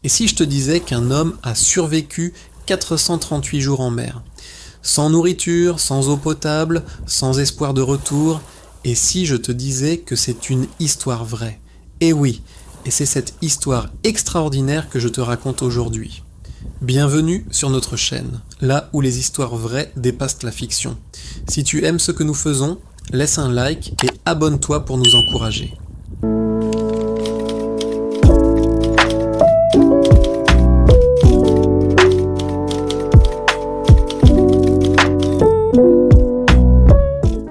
Et si je te disais qu'un homme a survécu 438 jours en mer, sans nourriture, sans eau potable, sans espoir de retour, et si je te disais que c'est une histoire vraie? Eh oui, et c'est cette histoire extraordinaire que je te raconte aujourd'hui. Bienvenue sur notre chaîne, là où les histoires vraies dépassent la fiction. Si tu aimes ce que nous faisons, laisse un like et abonne-toi pour nous encourager.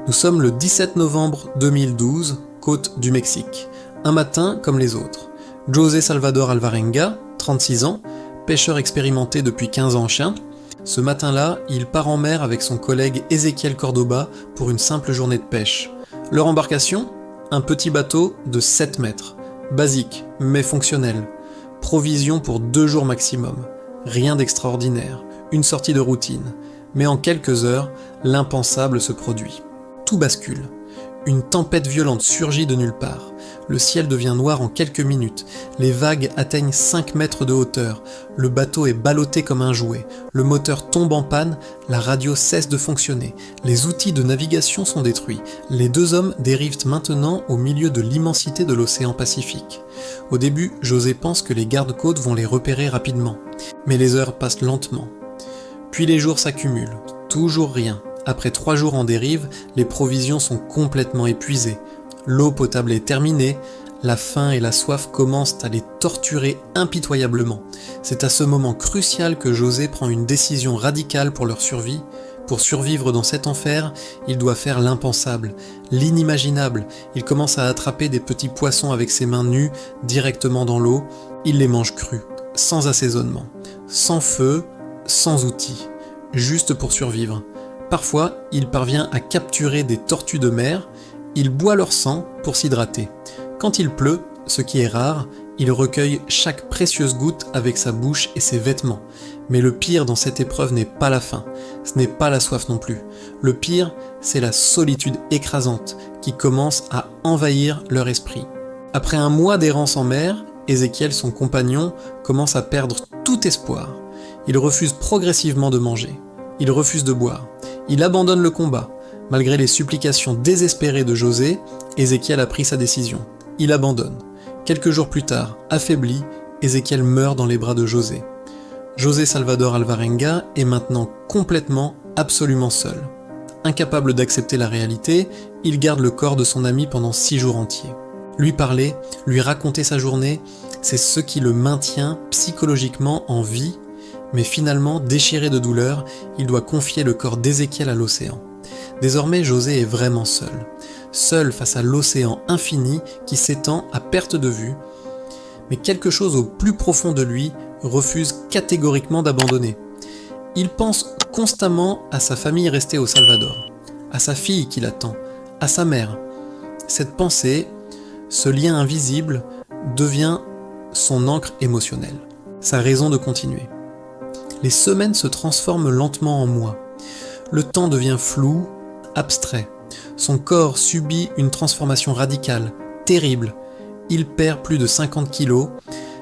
Nous sommes le 17 novembre 2012, côte du Mexique. Un matin comme les autres. José Salvador Alvarenga, 36 ans, pêcheur expérimenté depuis 15 ans en chien. Ce matin-là, il part en mer avec son collègue Ezequiel Cordoba pour une simple journée de pêche. Leur embarcation? Un petit bateau de 7 mètres. Basique, mais fonctionnel. Provision pour 2 jours maximum. Rien d'extraordinaire. Une sortie de routine. Mais en quelques heures, l'impensable se produit. Tout bascule. Une tempête violente surgit de nulle part. Le ciel devient noir en quelques minutes. Les vagues atteignent 5 mètres de hauteur. Le bateau est ballotté comme un jouet. Le moteur tombe en panne. La radio cesse de fonctionner. Les outils de navigation sont détruits. Les 2 hommes dérivent maintenant au milieu de l'immensité de l'océan Pacifique. Au début, José pense que les gardes-côtes vont les repérer rapidement. Mais les heures passent lentement. Puis les jours s'accumulent. Toujours rien. Après 3 jours en dérive, les provisions sont complètement épuisées. L'eau potable est terminée, la faim et la soif commencent à les torturer impitoyablement. C'est à ce moment crucial que José prend une décision radicale pour leur survie. Pour survivre dans cet enfer, il doit faire l'impensable, l'inimaginable. Il commence à attraper des petits poissons avec ses mains nues directement dans l'eau. Il les mange crus, sans assaisonnement, sans feu, sans outils, juste pour survivre. Parfois, il parvient à capturer des tortues de mer, il boit leur sang pour s'hydrater. Quand il pleut, ce qui est rare, il recueille chaque précieuse goutte avec sa bouche et ses vêtements. Mais le pire dans cette épreuve n'est pas la faim, ce n'est pas la soif non plus. Le pire, c'est la solitude écrasante qui commence à envahir leur esprit. Après un mois d'errance en mer, Ezequiel, son compagnon, commence à perdre tout espoir. Il refuse progressivement de manger. Il refuse de boire. Il abandonne le combat. Malgré les supplications désespérées de José, Ezequiel a pris sa décision. Il abandonne. Quelques jours plus tard, affaibli, Ezequiel meurt dans les bras de José. José Salvador Alvarenga est maintenant complètement, absolument seul. Incapable d'accepter la réalité, il garde le corps de son ami pendant 6 jours entiers. Lui parler, lui raconter sa journée, c'est ce qui le maintient psychologiquement en vie. Mais finalement, déchiré de douleur, il doit confier le corps d'Ezequiel à l'océan. Désormais, José est vraiment seul. Seul face à l'océan infini qui s'étend à perte de vue. Mais quelque chose au plus profond de lui refuse catégoriquement d'abandonner. Il pense constamment à sa famille restée au Salvador, à sa fille qui l'attend, à sa mère. Cette pensée, ce lien invisible, devient son ancre émotionnelle, sa raison de continuer. Les semaines se transforment lentement en mois. Le temps devient flou, abstrait. Son corps subit une transformation radicale, terrible. Il perd plus de 50 kilos.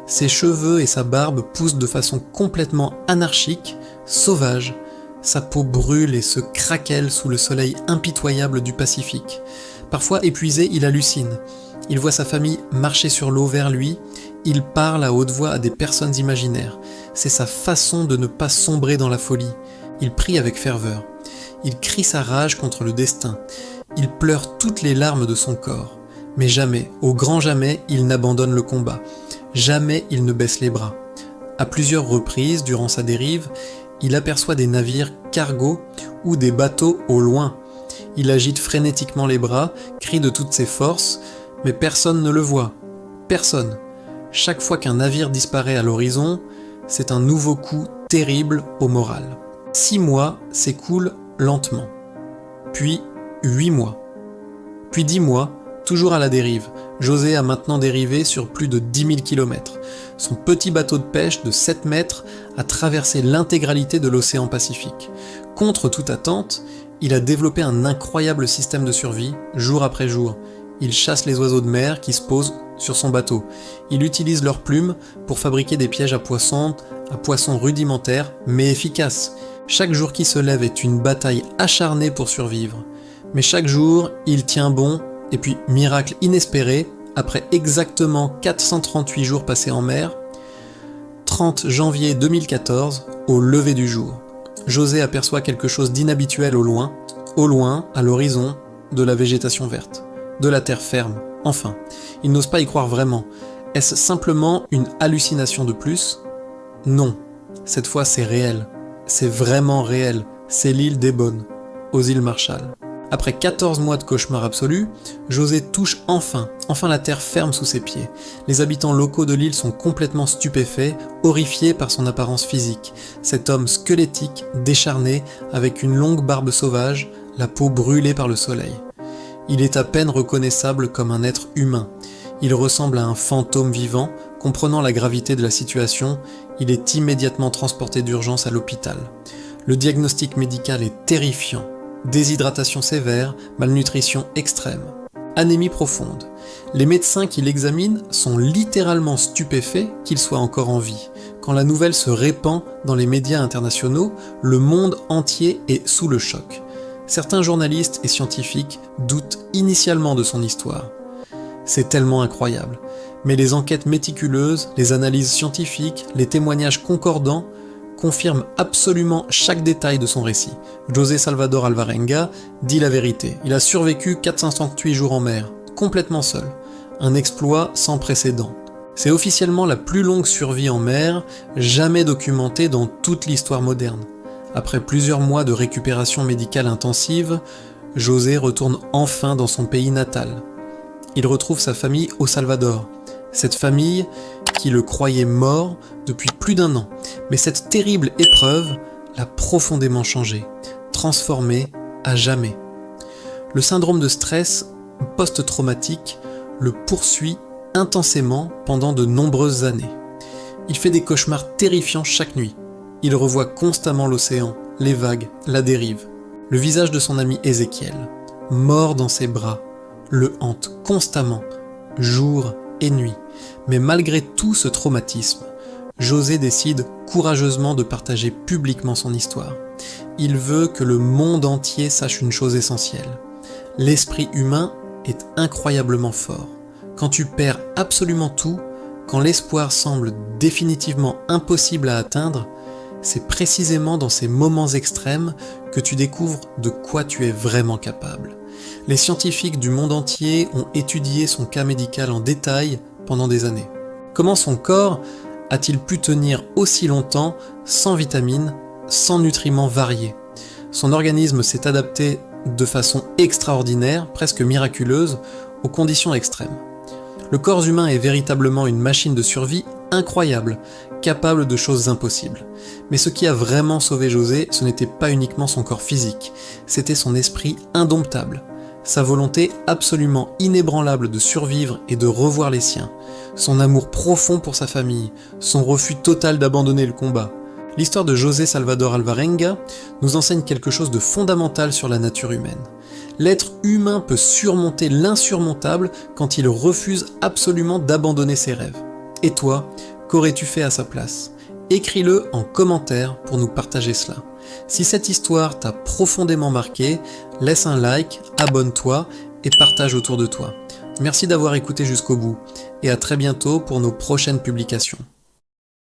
Ses cheveux et sa barbe poussent de façon complètement anarchique, sauvage. Sa peau brûle et se craquelle sous le soleil impitoyable du Pacifique. Parfois épuisé, il hallucine. Il voit sa famille marcher sur l'eau vers lui. Il parle à haute voix à des personnes imaginaires. C'est sa façon de ne pas sombrer dans la folie. Il prie avec ferveur. Il crie sa rage contre le destin. Il pleure toutes les larmes de son corps. Mais jamais, au grand jamais, il n'abandonne le combat. Jamais il ne baisse les bras. À plusieurs reprises, durant sa dérive, il aperçoit des navires cargo ou des bateaux au loin. Il agite frénétiquement les bras, crie de toutes ses forces, mais personne ne le voit. Personne. Chaque fois qu'un navire disparaît à l'horizon, c'est un nouveau coup terrible au moral. 6 mois s'écoulent lentement. Puis 8 mois. Puis 10 mois, toujours à la dérive. José a maintenant dérivé sur plus de 10 000 km. Son petit bateau de pêche de 7 mètres a traversé l'intégralité de l'océan Pacifique. Contre toute attente, il a développé un incroyable système de survie, jour après jour. il chasse les oiseaux de mer qui se posent sur son bateau. Il utilise leurs plumes pour fabriquer des pièges à poissons rudimentaires mais efficaces. Chaque jour qui se lève est une bataille acharnée pour survivre. Mais chaque jour, il tient bon, et puis, miracle inespéré, après exactement 438 jours passés en mer, 30 janvier 2014, au lever du jour, José aperçoit quelque chose d'inhabituel au loin, à l'horizon, de la végétation verte, de la terre ferme, enfin. Il n'ose pas y croire vraiment. Est-ce simplement une hallucination de plus ? Non, cette fois c'est réel. C'est vraiment réel, c'est l'île d'Ebon, aux îles Marshall. Après 14 mois de cauchemar absolu, José touche enfin la terre ferme sous ses pieds. Les habitants locaux de l'île sont complètement stupéfaits, horrifiés par son apparence physique. Cet homme squelettique, décharné, avec une longue barbe sauvage, la peau brûlée par le soleil. Il est à peine reconnaissable comme un être humain. Il ressemble à un fantôme vivant. Comprenant la gravité de la situation, il est immédiatement transporté d'urgence à l'hôpital. Le diagnostic médical est terrifiant. Déshydratation sévère, malnutrition extrême, anémie profonde. Les médecins qui l'examinent sont littéralement stupéfaits qu'il soit encore en vie. Quand la nouvelle se répand dans les médias internationaux, le monde entier est sous le choc. Certains journalistes et scientifiques doutent initialement de son histoire. C'est tellement incroyable. Mais les enquêtes méticuleuses, les analyses scientifiques, les témoignages concordants confirment absolument chaque détail de son récit. José Salvador Alvarenga dit la vérité. Il a survécu 458 jours en mer, complètement seul. Un exploit sans précédent. C'est officiellement la plus longue survie en mer jamais documentée dans toute l'histoire moderne. Après plusieurs mois de récupération médicale intensive, José retourne enfin dans son pays natal. Il retrouve sa famille au Salvador. Cette famille qui le croyait mort depuis plus d'1 an. Mais cette terrible épreuve l'a profondément changé, transformé à jamais. Le syndrome de stress post-traumatique le poursuit intensément pendant de nombreuses années. Il fait des cauchemars terrifiants chaque nuit. Il revoit constamment l'océan, les vagues, la dérive. Le visage de son ami Ézéchiel, mort dans ses bras, le hante constamment, jour et nuit. Mais malgré tout ce traumatisme, José décide courageusement de partager publiquement son histoire. Il veut que le monde entier sache une chose essentielle. L'esprit humain est incroyablement fort. Quand tu perds absolument tout, quand l'espoir semble définitivement impossible à atteindre, c'est précisément dans ces moments extrêmes que tu découvres de quoi tu es vraiment capable. Les scientifiques du monde entier ont étudié son cas médical en détail pendant des années. Comment son corps a-t-il pu tenir aussi longtemps sans vitamines, sans nutriments variés ? Son organisme s'est adapté de façon extraordinaire, presque miraculeuse, aux conditions extrêmes. Le corps humain est véritablement une machine de survie incroyable, capable de choses impossibles. Mais ce qui a vraiment sauvé José, ce n'était pas uniquement son corps physique, c'était son esprit indomptable, sa volonté absolument inébranlable de survivre et de revoir les siens, son amour profond pour sa famille, son refus total d'abandonner le combat. L'histoire de José Salvador Alvarenga nous enseigne quelque chose de fondamental sur la nature humaine. L'être humain peut surmonter l'insurmontable quand il refuse absolument d'abandonner ses rêves. Et toi, qu'aurais-tu fait à sa place ? Écris-le en commentaire pour nous partager cela. Si cette histoire t'a profondément marqué, laisse un like, abonne-toi et partage autour de toi. Merci d'avoir écouté jusqu'au bout et à très bientôt pour nos prochaines publications.